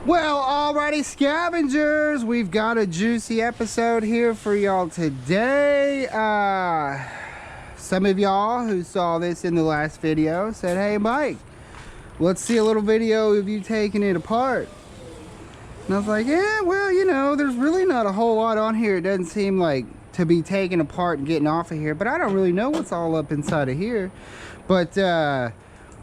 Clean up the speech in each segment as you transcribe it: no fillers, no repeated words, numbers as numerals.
Well, alrighty, scavengers, we've got a juicy episode here for y'all today. Some of y'all who saw this in the last video said, hey Mike, let's see a little video of you taking it apart. And I was like, yeah, well, you know, there's really not a whole lot on here. It doesn't seem like to be taken apart and getting off of here, but I don't really know what's all up inside of here. But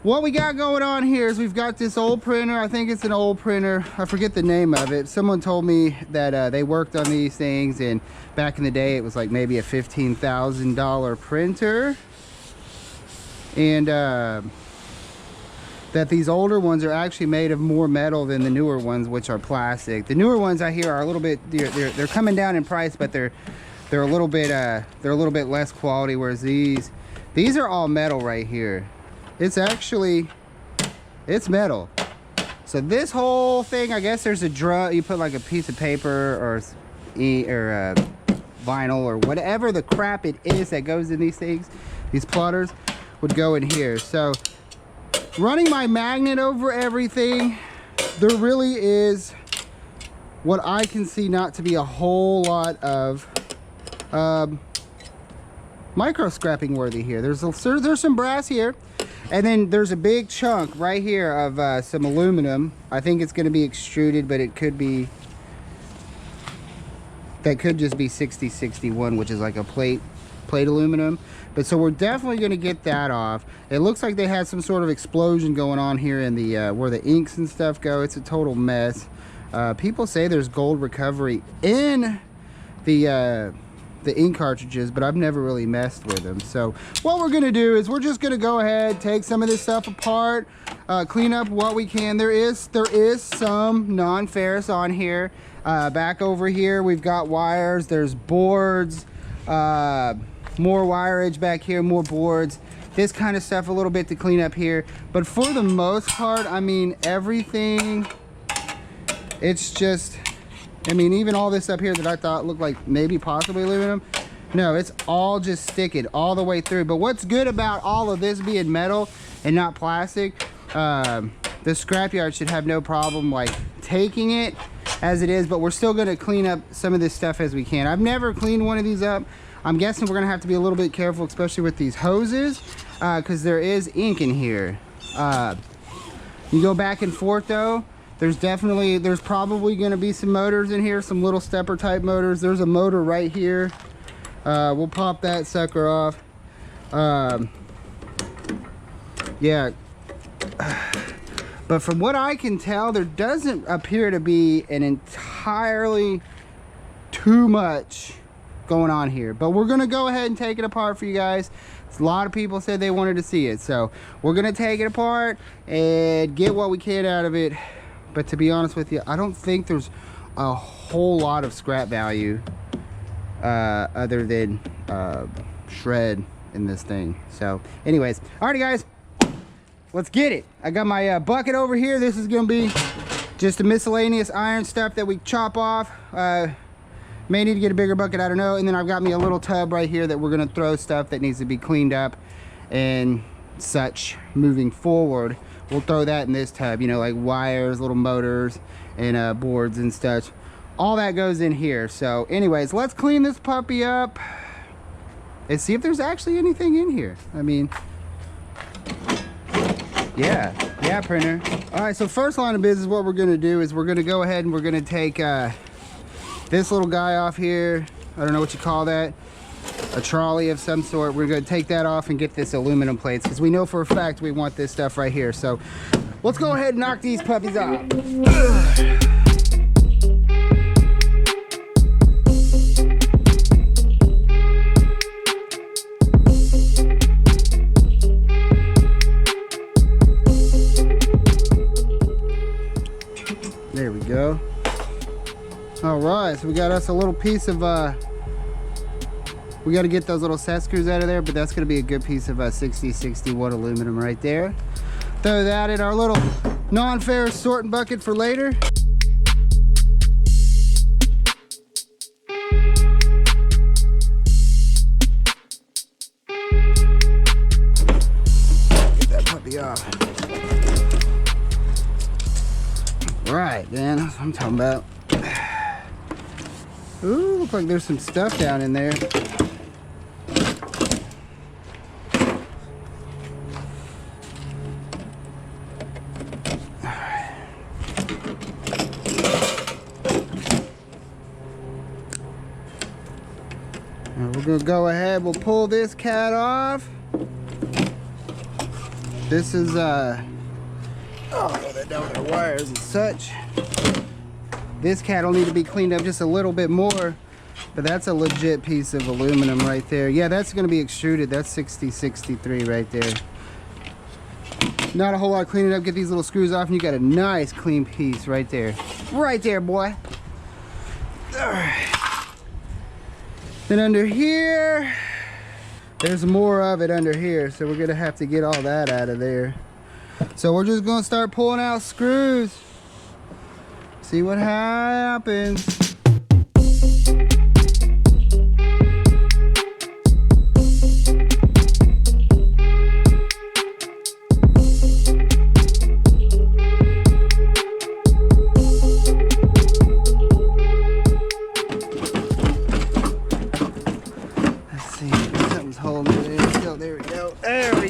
what we got going on here is we've got this old printer. I think it's an old printer. I forget the name of it. Someone told me that they worked on these things, and back in the day it was like maybe a $15,000 printer. And that these older ones are actually made of more metal than the newer ones, which are plastic. The newer ones I hear are a little bit, they're coming down in price, but they're a little bit less quality, whereas these are all metal right here. It's actually, it's metal. So this whole thing, I guess there's a drum, you put like a piece of paper or vinyl or whatever the crap it is that goes in these things, these plotters would go in here. So running my magnet over everything, there really is what I can see not to be a whole lot of micro scrapping worthy here. There's some brass here. And then there's a big chunk right here of some aluminum. I think it's going to be extruded, but it could be, that could just be 6061, which is like a plate aluminum. But so we're definitely going to get that off. It looks like they had some sort of explosion going on here in the where the inks and stuff go. It's a total mess. People say there's gold recovery in the ink cartridges, but I've never really messed with them. So what we're gonna do is we're just gonna go ahead, take some of this stuff apart, clean up what we can. There is some non-ferrous on here. Back over here we've got wires, there's boards, more wireage back here, more boards, this kind of stuff, a little bit to clean up here. But for the most part, I mean, everything, it's just, I mean, even all this up here that I thought looked like maybe possibly aluminum, no, it's all just sticking all the way through. But what's good about all of this being metal and not plastic, the scrapyard should have no problem like taking it as it is, but we're still going to clean up some of this stuff as we can. I've never cleaned one of these up. I'm guessing we're going to have to be a little bit careful, especially with these hoses, because there is ink in here. You go back and forth though, there's probably going to be some motors in here, some little stepper type motors. There's a motor right here. We'll pop that sucker off. Yeah. But from what I can tell, there doesn't appear to be an entirely too much going on here. But we're going to go ahead and take it apart for you guys. A lot of people said they wanted to see it. So we're going to take it apart and get what we can out of it. But to be honest with you, I don't think there's a whole lot of scrap value other than shred in this thing. So anyways, alrighty guys, let's get it. I got my bucket over here. This is gonna be just the miscellaneous iron stuff that we chop off. May need to get a bigger bucket, I don't know. And then I've got me a little tub right here that we're gonna throw stuff that needs to be cleaned up and such moving forward. We'll throw that in this tub, you know, like wires, little motors, and boards and stuff. All that goes in here. So anyways, let's clean this puppy up and see if there's actually anything in here. I mean, yeah, printer. All right, so first line of business, what we're gonna do is we're gonna go ahead and we're gonna take this little guy off here. I don't know what you call that. A trolley of some sort. We're going to take that off and get this aluminum plates, because we know for a fact we want this stuff right here. So let's go ahead and knock these puppies off. There we go. All right, so we got us a little piece of we got to get those little set screws out of there, but that's going to be a good piece of 6061 aluminum right there. Throw that in our little non-ferrous sorting bucket for later. Get that puppy off. Right, man, that's what I'm talking about. Ooh, looks like there's some stuff down in there. We're gonna go ahead, we'll pull this cat off. This is oh, that down with the wires and such. This cat will need to be cleaned up just a little bit more, but that's a legit piece of aluminum right there. Yeah, that's gonna be extruded. That's 6063 right there. Not a whole lot of cleaning up. Get these little screws off and you got a nice clean piece right there. Right there, boy. All right. Then under here, there's more of it under here, so we're gonna have to get all that out of there. So we're just gonna start pulling out screws. See what happens.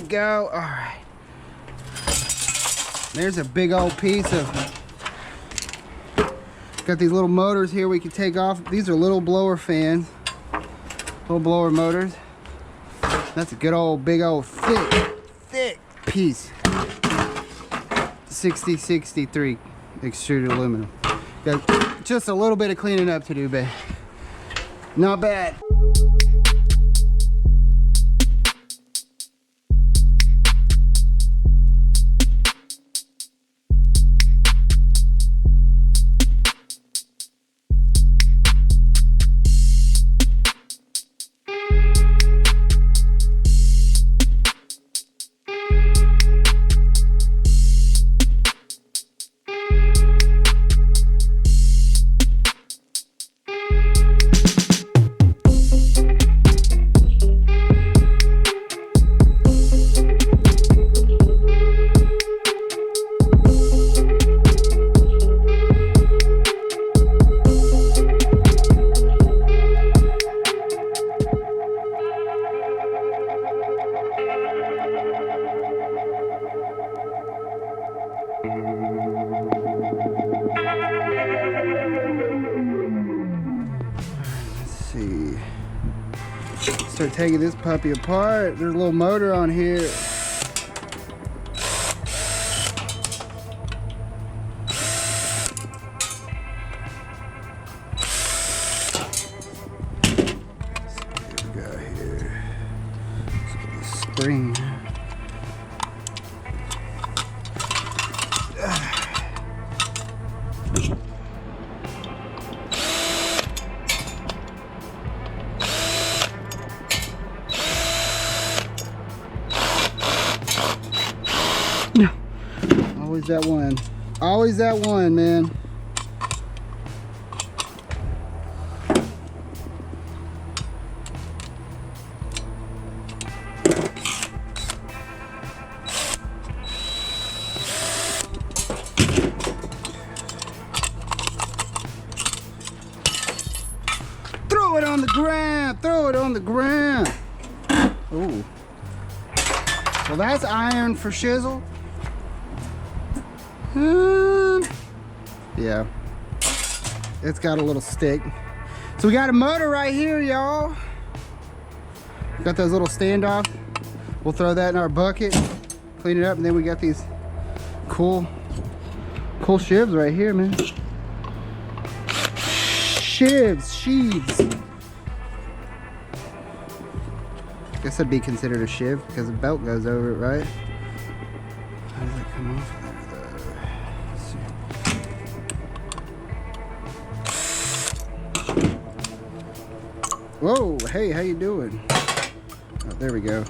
Go. All right, there's a big old piece of, got these little motors here we can take off. These are little blower fans, little blower motors. That's a good old big old thick piece. 6063 extruded aluminum. Got just a little bit of cleaning up to do, but not bad. Start taking this puppy apart. There's a little motor on here. Spring. Always that one. Always that one, man. Throw it on the ground. Throw it on the ground. Ooh. Well, that's iron for shizzle. Yeah, it's got a little stick. So we got a motor right here, y'all. Got those little standoff. We'll throw that in our bucket, clean it up, and then we got these cool sheaves right here, man. Sheaves. Guess that'd be considered a shiv because the belt goes over it, right? How does that come off? Whoa, hey, how you doing? Oh, there we go.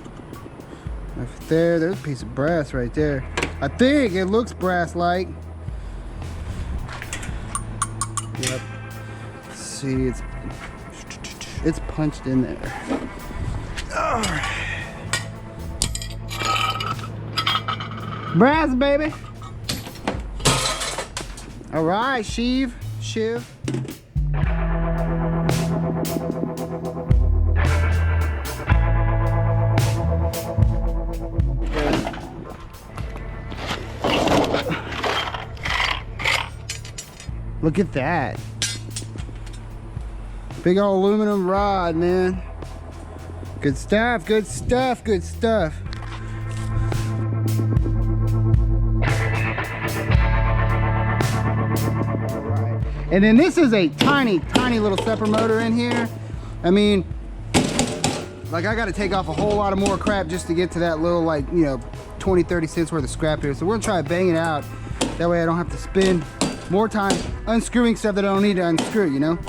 There's a piece of brass right there. I think it looks brass-like. Yep. Let's see, it's punched in there. All right. Brass, baby. All right, Shiv. Look at that. Big old aluminum rod, man. Good stuff, good stuff, good stuff. And then this is a tiny, tiny little stepper motor in here. I mean, like I got to take off a whole lot of more crap just to get to that little, like, you know, 20, 30 cents worth of scrap here. So we're gonna try to bang it out. That way I don't have to spend more time unscrewing stuff that I don't need to unscrew, you know?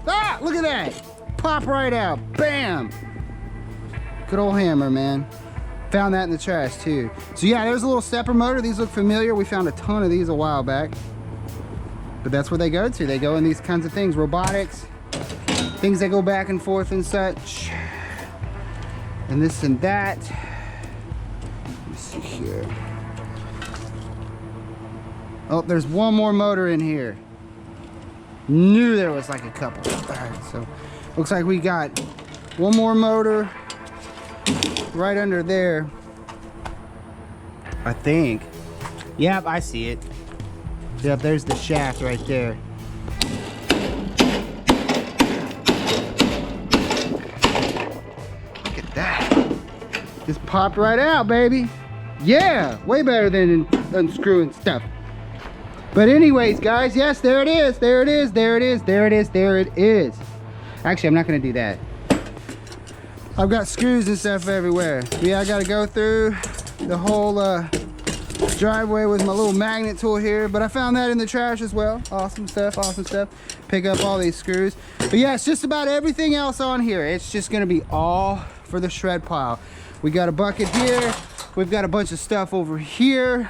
Ah, look at that. Pop right out, bam. Good old hammer, man. Found that in the trash too. So yeah, there's a little stepper motor. These look familiar. We found a ton of these a while back. But that's where they go to. They go in these kinds of things. Robotics, things that go back and forth and such. And this and that. Let me see here. Oh, there's one more motor in here. Knew there was like a couple. All right, so looks like we got one more motor right under there, I think. Yep, I see it. Yep, there's the shaft right there. Look at that. Just popped right out, baby. Yeah, way better than unscrewing stuff. But anyways, guys, yes, there it is. There it is. There it is. There it is. There it is. Actually, I'm not going to do that. I've got screws and stuff everywhere. Yeah, I got to go through the whole driveway with my little magnet tool here, but I found that in the trash as well. Awesome stuff, awesome stuff. Pick up all these screws. But yeah, it's just about everything else on here. It's just going to be all for the shred pile. We got a bucket here. We've got a bunch of stuff over here.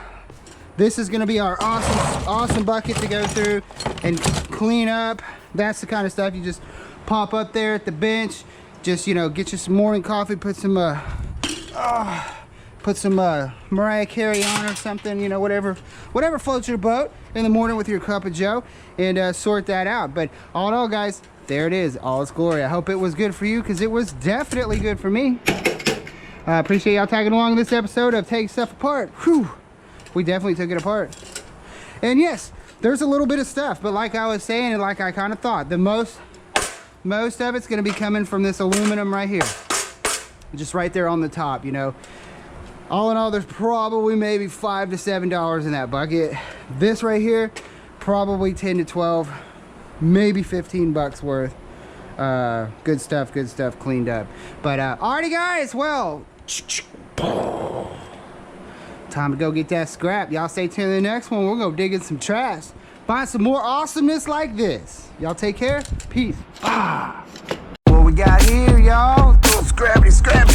This is going to be our awesome bucket to go through and clean up. That's the kind of stuff you just pop up there at the bench. Just, you know, get you some morning coffee, put some Mariah Carey on or something, you know, whatever floats your boat in the morning with your cup of joe, and sort that out. But all in all, guys, there it is, all its glory. I hope it was good for you, because it was definitely good for me. I appreciate y'all tagging along in this episode of Taking Stuff Apart. Whew. We definitely took it apart. And yes, there's a little bit of stuff, but like I was saying, and like I kind of thought, the most of it's going to be coming from this aluminum right here, just right there on the top, you know. All in all, there's probably maybe $5 to $7 in that bucket. This right here, probably 10 to 12, maybe 15 bucks worth. Good stuff cleaned up. But alrighty, guys, well, time to go get that scrap. Y'all stay tuned to the next one. We're gonna dig in some trash, find some more awesomeness like this. Y'all take care. Peace. What we got here, y'all? Scrappy, scrap.